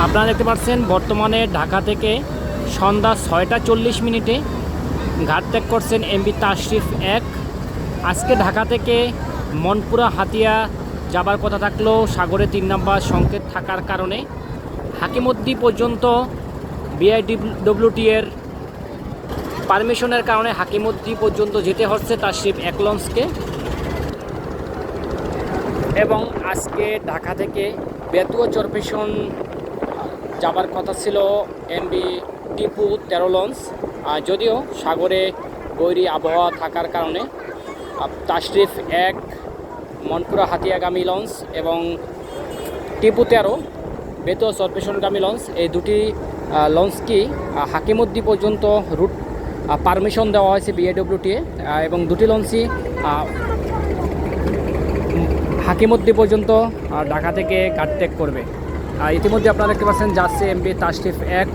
আপনারা দেখতে পাচ্ছেন বর্তমানে ঢাকা থেকে সন্ধ্যা 6টা 40 মিনিটে ঘাট ত্যাগ করছেন এমবি তাশরিফ 1। আজকে ঢাকা থেকে মনপুরা হাতিয়া যাবার কথা থাকলেও সাগরে 3 নম্বর সংকেত থাকার কারণে হাকিমুদ্দি পর্যন্ত বিআইডব্লিউটি এর পারমিশনের কারণে হাকিমুদ্দি পর্যন্ত যেতে হচ্ছে তাশরিফ 1 লঞ্চকে। এবং আজকে ঢাকা থেকে বেতুয়া চরপেশন যাবার কথা ছিল এমবি টিপু 13 লঞ্চ, যদিও সাগরে বৈরী আবহাওয়া থাকার কারণে তাশরিফ 1 মনপুরা হাতিয়াগামী লঞ্চ এবং টিপু 13 বেতুয়া চরপেশনগামী লঞ্চ, এই দুটি লঞ্চকেই হাকিমুদ্দি পর্যন্ত রুট পারমিশন দেওয়া হয়েছে বিআইডব্লিউটি এবং দুটি লঞ্চই হাকিমুদ্দি পর্যন্ত ঢাকা থেকে ঘাট ত্যাগ করবে। ইতিমধ্যে আপনারা দেখতে পাচ্ছেন যাচ্ছে এমবি তাশরিফ 1